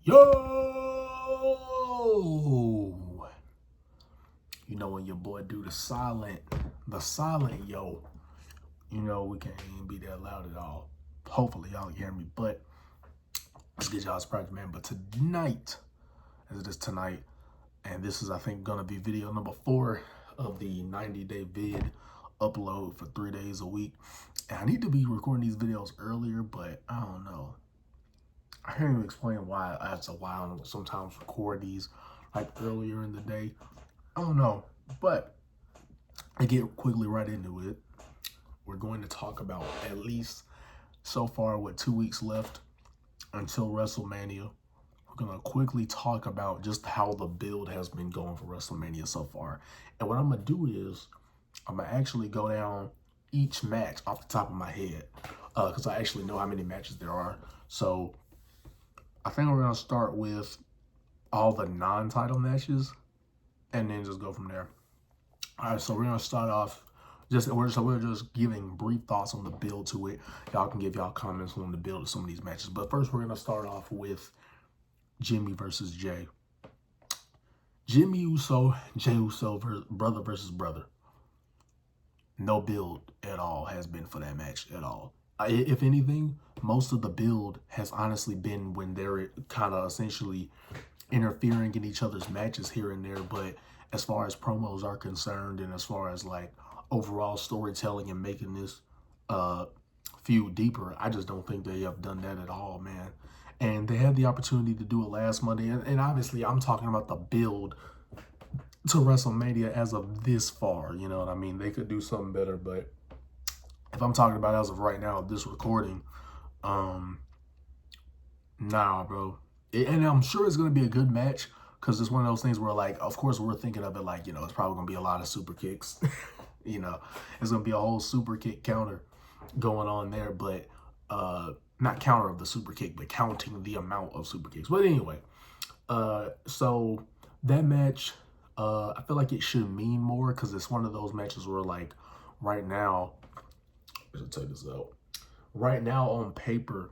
Yo! You know when your boy do the silent yo, you know we can't even be that loud at all. Hopefully y'all can hear me, but let's get y'all surprised, man. But tonight, as it is tonight, and this is, I think, gonna be video number 4 of the 90-day vid upload for 3 days a week. And I need to be recording these videos earlier, but I don't know. I can't even explain why I have to sometimes record these like earlier in the day. I don't know, but I get quickly right into it. We're going to talk about, at least so far, with 2 weeks left until Wrestlemania. We're going to quickly talk about just how the build has been going for Wrestlemania so far. And what I'm going to do is I'm going to actually go down each match off the top of my head because I actually know how many matches there are. So I think we're going to start with all the non-title matches and then just go from there. All right, so we're going to start off, we're just giving brief thoughts on the build to it. Y'all can give y'all comments on the build of some of these matches. But first, we're going to start off with Jimmy versus Jay. Jimmy Uso, Jay Uso, brother versus brother. No build at all has been for that match at all. If anything, most of the build has honestly been when they're kind of essentially interfering in each other's matches here and there. But as far as promos are concerned, and as far as like overall storytelling and making this feud deeper, I just don't think they have done that at all, man. And they had the opportunity to do it last Monday. And obviously, I'm talking about the build to WrestleMania as of this far. You know what I mean? They could do something better, but if I'm talking about as of right now, this recording, nah, bro. And I'm sure it's going to be a good match because it's one of those things where, like, of course, we're thinking of it like, you know, it's probably going to be a lot of super kicks. You know, it's going to be a whole super kick counter going on there, but not counter of the super kick, but counting the amount of super kicks. But anyway, so that match, I feel like it should mean more because it's one of those matches where, like, right now, let's take this out. Right now on paper,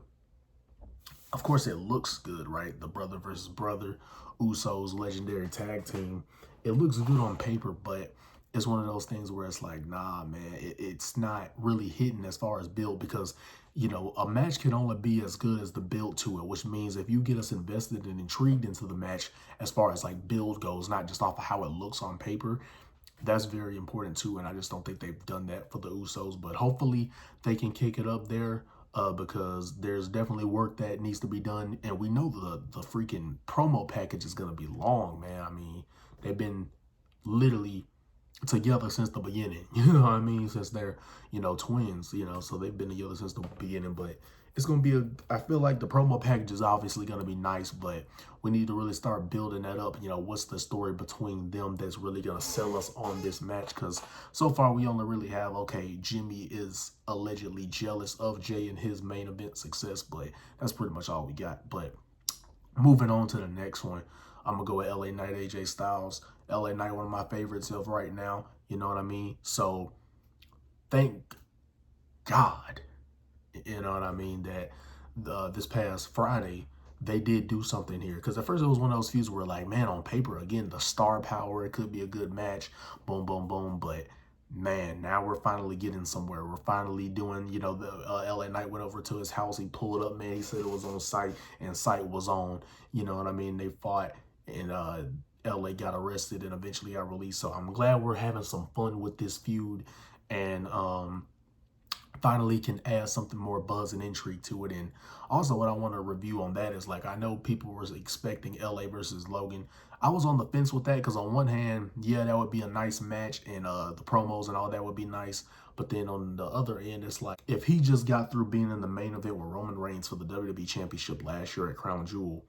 of course, it looks good, right? The brother versus brother, Usos legendary tag team. It looks good on paper, but it's one of those things where it's like, nah, man, it's not really hitting as far as build because, you know, a match can only be as good as the build to it, which means if you get us invested and intrigued into the match as far as like build goes, not just off of how it looks on paper, that's very important too. And I just don't think they've done that for the Usos, but hopefully they can kick it up there because there's definitely work that needs to be done. And we know the freaking promo package is going to be long, man. I mean, they've been literally together since the beginning, you know what I mean? Since they're, you know, twins, you know, so they've been together since the beginning. But it's going to be I feel like the promo package is obviously going to be nice, but we need to really start building that up. You know, what's the story between them that's really going to sell us on this match? Because so far we only really have, okay, Jimmy is allegedly jealous of Jay and his main event success, but that's pretty much all we got. But moving on to the next one, I'm going to go with LA Knight, AJ Styles. LA Knight, one of my favorites of right now. You know what I mean? So thank God, you know what I mean, that this past Friday, they did do something here. Because at first it was one of those feuds where, like, man, on paper, again, the star power, it could be a good match. Boom, boom, boom. But, man, now we're finally getting somewhere. We're finally doing, you know, the LA Knight went over to his house. He pulled up, man. He said it was on site, and site was on. You know what I mean? They fought, and LA got arrested and eventually got released. So I'm glad we're having some fun with this feud and finally can add something more buzz and intrigue to it. And also what I want to review on that is, like, I know people were expecting LA versus Logan. I was on the fence with that because on one hand, yeah, that would be a nice match and the promos and all that would be nice. But then on the other end, it's like, if he just got through being in the main event with Roman Reigns for the WWE Championship last year at Crown Jewel,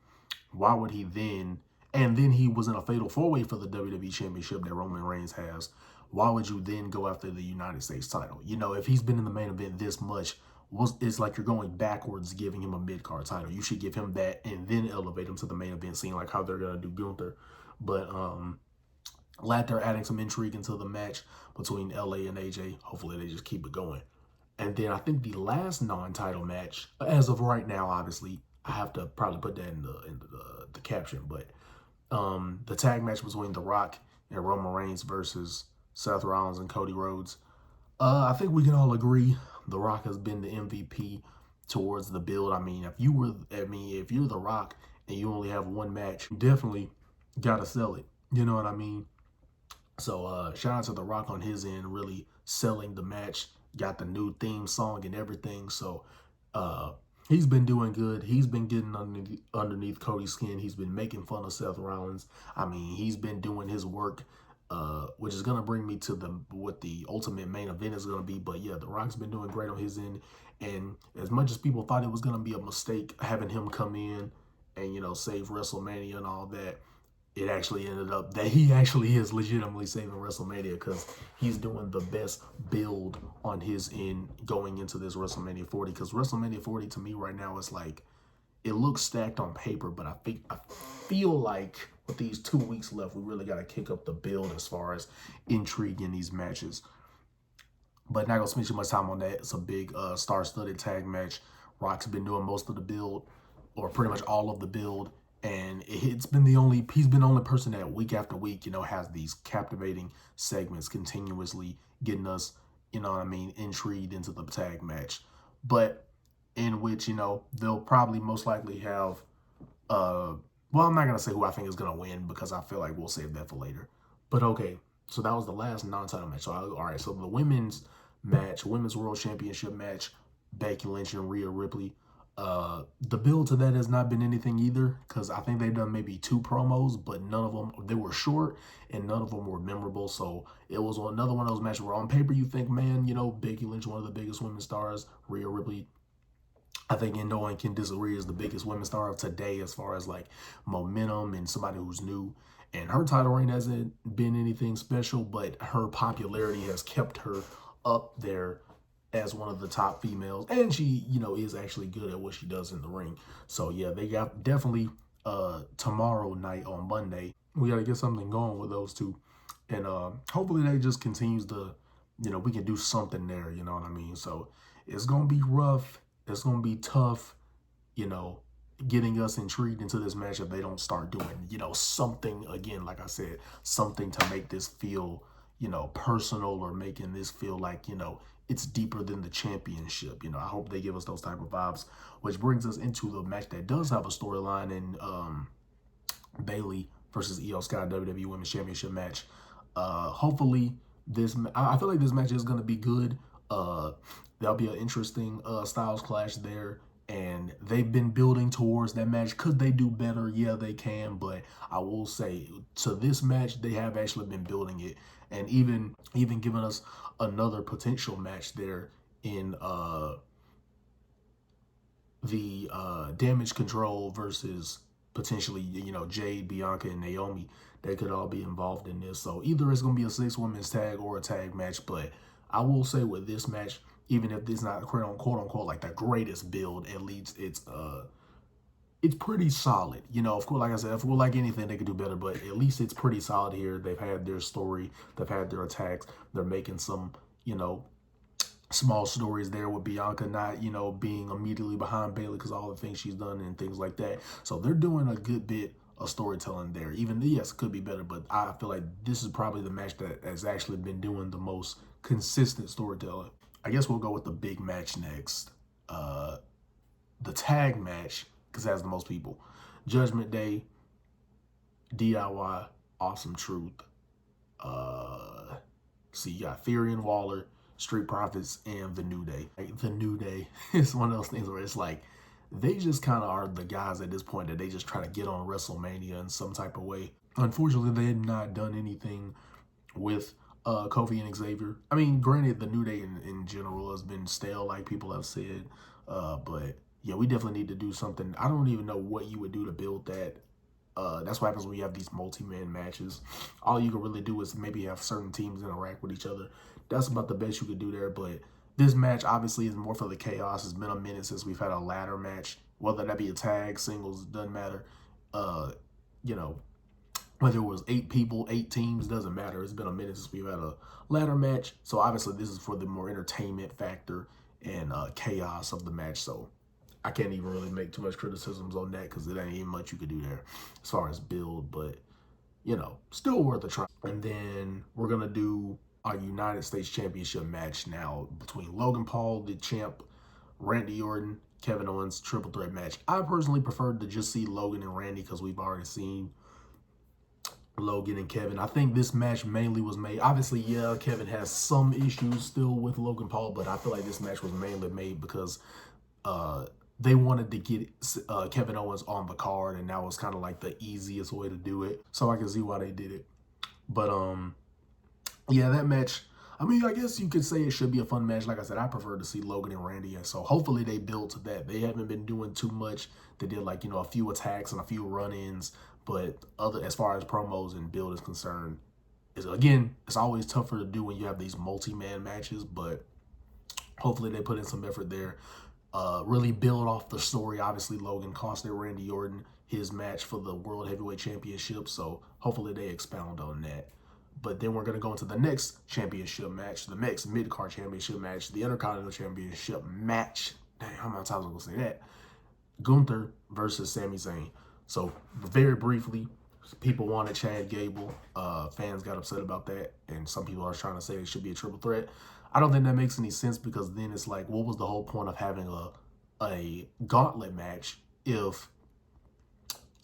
why would he then... And then he was in a fatal 4-way for the WWE Championship that Roman Reigns has. Why would you then go after the United States title? You know, if he's been in the main event this much, it's like you're going backwards giving him a mid-card title. You should give him that and then elevate him to the main event, seeing like how they're going to do Gunther. But glad they're adding some intrigue into the match between LA and AJ. Hopefully they just keep it going. And then I think the last non-title match, as of right now, obviously, I have to probably put that in the the caption. But the tag match between The Rock and Roman Reigns versus Seth Rollins and Cody Rhodes. I think we can all agree The Rock has been the MVP towards the build. I mean, if you're The Rock and you only have one match, you definitely gotta sell it. You know what I mean? So shout out to The Rock on his end, really selling the match. Got the new theme song and everything. So he's been doing good. He's been getting underneath Cody's skin. He's been making fun of Seth Rollins. I mean, he's been doing his work, which is gonna bring me to what the ultimate main event is gonna be. But yeah, The Rock's been doing great on his end. And as much as people thought it was gonna be a mistake having him come in and, you know, save WrestleMania and all that, it actually ended up that he actually is legitimately saving WrestleMania, because he's doing the best build on his end going into this WrestleMania 40. Because WrestleMania 40 to me right now is like, it looks stacked on paper, but I feel like with these 2 weeks left, we really got to kick up the build as far as intrigue in these matches. But not gonna spend too much time on that. It's a big star-studded tag match. Rock's been doing most of the build, or pretty much all of the build. And he's been the only person that week after week, you know, has these captivating segments continuously getting us, you know what I mean, intrigued into the tag match. But in which, you know, they'll probably most likely have, well, I'm not going to say who I think is going to win, because I feel like we'll save that for later. But okay, so that was the last non-title match. So, all right, so the women's match, women's world championship match, Becky Lynch and Rhea Ripley. The build to that has not been anything either, because I think they've done maybe 2 promos, but none of them, they were short and none of them were memorable. So it was another one of those matches where on paper you think, man, you know, Becky Lynch, one of the biggest women stars, Rhea Ripley, I think no one can disagree, is the biggest women star of today as far as like momentum and somebody who's new. And her title reign hasn't been anything special, but her popularity has kept her up there as one of the top females, and she, you know, is actually good at what she does in the ring. So yeah, they got definitely tomorrow night on Monday, we got to get something going with those two, and hopefully that just continues to, you know, we can do something there, you know what I mean? So it's gonna be rough, it's gonna be tough, you know, getting us intrigued into this match if they don't start doing, you know, something again, like I said, something to make this feel, you know, personal, or making this feel like, you know, it's deeper than the championship. You know, I hope they give us those type of vibes, which brings us into the match that does have a storyline in Bayley versus Io Sky WWE Women's Championship match. Hopefully I feel like this match is going to be good. There'll be an interesting styles clash there, and they've been building towards that match. Could they do better? Yeah, they can, but I will say to this match, they have actually been building it, and even giving us another potential match there in the Damage Control versus potentially, you know, Jade, Bianca, and Naomi. They could all be involved in this. So either it's going to be a 6-women's tag or a tag match, but I will say with this match, even if this is not quote unquote like the greatest build, at least it's pretty solid. You know, of course, like I said, if we're like anything, they could do better, but at least it's pretty solid here. They've had their story, they've had their attacks, they're making some, you know, small stories there with Bianca not, you know, being immediately behind Bayley because all the things she's done and things like that. So they're doing a good bit of storytelling there. Even, yes, it could be better, but I feel like this is probably the match that has actually been doing the most consistent storytelling. I guess we'll go with the big match next. The tag match, because it has the most people. Judgment Day, DIY, Awesome Truth. See, you got Theory and Waller, Street Profits, and The New Day. Like, The New Day is one of those things where it's like, they just kind of are the guys at this point that they just try to get on WrestleMania in some type of way. Unfortunately, they had not done anything with Kofi and Xavier. I mean, granted, The New Day in general has been stale, like people have said, but yeah, we definitely need to do something. I don't even know what you would do to build that. That's what happens when you have these multi-man matches. All you can really do is maybe have certain teams interact with each other. That's about the best you could do there, but this match obviously is more for the chaos. It's been a minute since we've had a ladder match, whether that be a tag, singles, doesn't matter. You know, whether it was 8 people, 8 teams, doesn't matter. It's been a minute since we've had a ladder match. So obviously this is for the more entertainment factor and chaos of the match. So I can't even really make too much criticisms on that because it ain't even much you could do there as far as build, but you know, still worth a try. And then we're gonna do our United States Championship match now between Logan Paul, the champ, Randy Orton, Kevin Owens, triple threat match. I personally preferred to just see Logan and Randy because we've already seen Logan and Kevin. I think this match mainly was made, obviously, yeah, Kevin has some issues still with Logan Paul, but I feel like this match was mainly made because they wanted to get Kevin Owens on the card, and that was kind of like the easiest way to do it. So I can see why they did it. But yeah, that match, I mean, I guess you could say it should be a fun match. Like I said, I prefer to see Logan and Randy, and so hopefully they build to that. They haven't been doing too much. They did, like, you know, a few attacks and a few run-ins, but other as far as promos and build is concerned, again, it's always tougher to do when you have these multi-man matches, but hopefully they put in some effort there. Really build off the story. Obviously, Logan costed Randy Orton his match for the World Heavyweight Championship, so hopefully they expound on that. But then we're going to go into the next championship match, the next mid-card championship match, the Intercontinental Championship match. Dang, how many times am I going to say that? Gunther versus Sami Zayn. So very briefly, people wanted Chad Gable. Fans got upset about that, and some people are trying to say it should be a triple threat. I don't think that makes any sense because then it's like, what was the whole point of having a gauntlet match if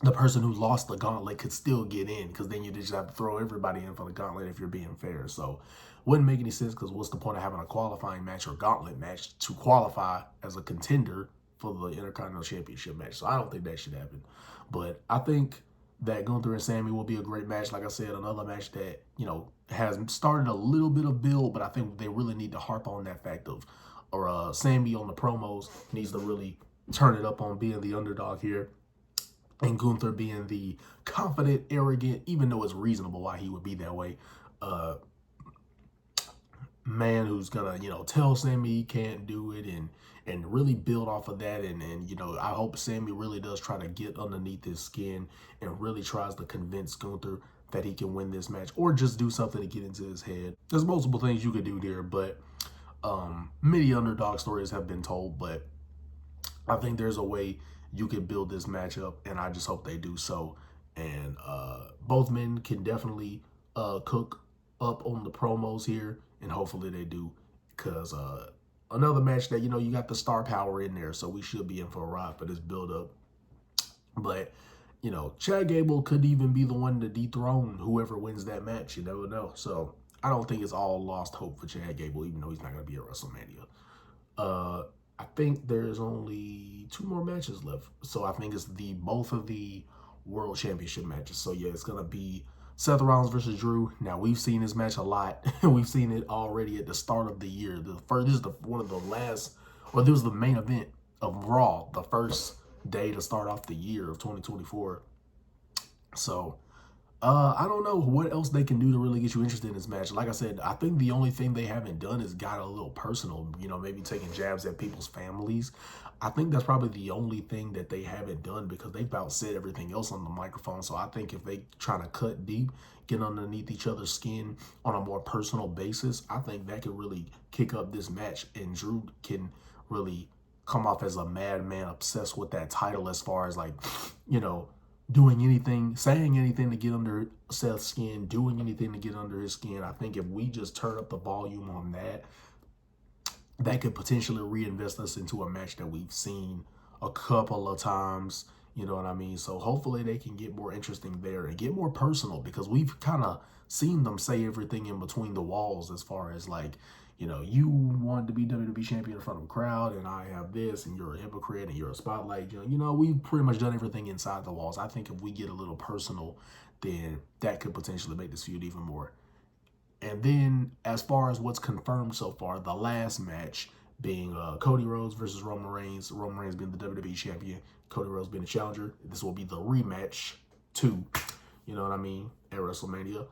the person who lost the gauntlet could still get in? Because then you just have to throw everybody in for the gauntlet if you're being fair. So wouldn't make any sense because what's the point of having a qualifying match or gauntlet match to qualify as a contender for the Intercontinental Championship match? So I don't think that should happen. But I think that Gunther and Sammy will be a great match. Like I said, another match that, you know, has started a little bit of build, but I think they really need to harp on that fact of, or Sammy on the promos needs to really turn it up on being the underdog here, and Gunther being the confident, arrogant, even though it's reasonable why he would be that way, man who's gonna, you know, tell Sammy he can't do it and really build off of that. And you know, I hope Sammy really does try to get underneath his skin and really tries to convince Gunther that he can win this match, or just do something to get into his head. There's multiple things you could do there, but many underdog stories have been told, but I think there's a way you can build this matchup, and I just hope they do so. And both men can definitely cook up on the promos here, and hopefully they do, because another match that, you know, you got the star power in there, so we should be in for a ride for this build up. But you know, Chad Gable could even be the one to dethrone whoever wins that match. You never know. So I don't think it's all lost hope for Chad Gable, even though he's not going to be at WrestleMania. I think there's only 2 more matches left. So I think it's both of the World Championship matches. So yeah, it's going to be Seth Rollins versus Drew. Now, we've seen this match a lot. We've seen it already at the start of the year. This is one of the last, or this was the main event of Raw, the first day to start off the year of 2024. So I don't know what else they can do to really get you interested in this match. Like I said, I think the only thing they haven't done is got a little personal, you know, maybe taking jabs at people's families. I think that's probably the only thing that they haven't done, because they've about said everything else on the microphone. So I think if they try to cut deep, get underneath each other's skin on a more personal basis, I think that could really kick up this match, and Drew can really come off as a madman obsessed with that title, as far as, like, you know, doing anything, saying anything to get under Seth's skin, doing anything to get under his skin. I think if we just turn up the volume on that, that could potentially reinvest us into a match that we've seen a couple of times. You know what I mean? So hopefully they can get more interesting there and get more personal, because we've kind of seen them say everything in between the walls, as far as, like, you know, you wanted to be WWE champion in front of a crowd, and I have this, and you're a hypocrite, and you're a spotlight. You know, we've pretty much done everything inside the walls. I think if we get a little personal, then that could potentially make this feud even more. And then, as far as what's confirmed so far, the last match being Cody Rhodes versus Roman Reigns. Roman Reigns being the WWE champion, Cody Rhodes being the challenger. This will be the rematch too, you know what I mean, at WrestleMania.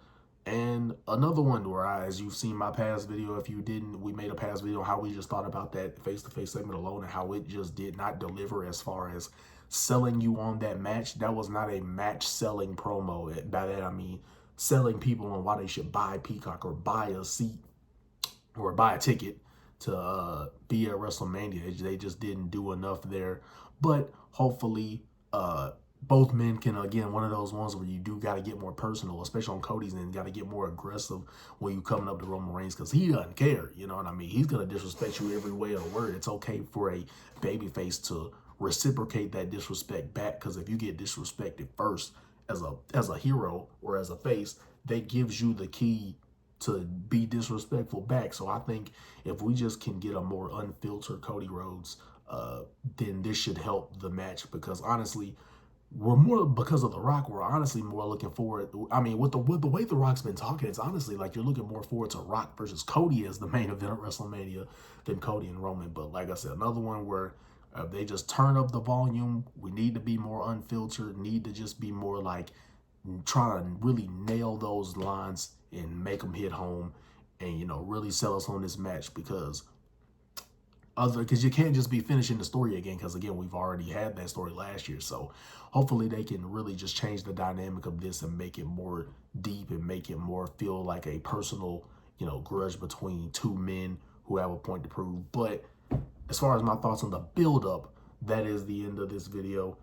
And another one where as you've seen my past video, if you didn't, we made a past video on how we just thought about that face-to-face segment alone and how it just did not deliver as far as selling you on that match. That was not a match selling promo. By that I mean selling people on why they should buy Peacock or buy a seat or buy a ticket to be at WrestleMania. They just didn't do enough there. But hopefully, both men can, again, one of those ones where you do got to get more personal, especially on Cody's end, got to get more aggressive when you coming up to Roman Reigns, because he doesn't care, you know what I mean? He's going to disrespect you every way of the word. It's okay for a babyface to reciprocate that disrespect back, because if you get disrespected first as a hero or as a face, that gives you the key to be disrespectful back. So I think if we just can get a more unfiltered Cody Rhodes, then this should help the match, because honestly, we're more, because of The Rock, we're honestly more looking forward. I mean, with the way The Rock's been talking, it's honestly like you're looking more forward to Rock versus Cody as the main event of WrestleMania than Cody and Roman. But like I said, another one where they just turn up the volume. We need to be more unfiltered, need to just be more like trying to really nail those lines and make them hit home, and, you know, really sell us on this match, because you can't just be finishing the story again, because again, we've already had that story last year. So hopefully they can really just change the dynamic of this and make it more deep and make it more feel like a personal, you know, grudge between two men who have a point to prove. But as far as my thoughts on the build up, that is the end of this video.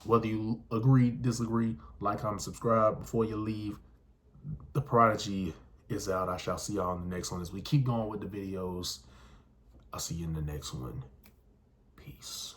Whether you agree, disagree, like, comment, subscribe. Before you leave, the Prodigy is out. I shall see y'all in the next one as we keep going with the videos. I'll see you in the next one. Peace.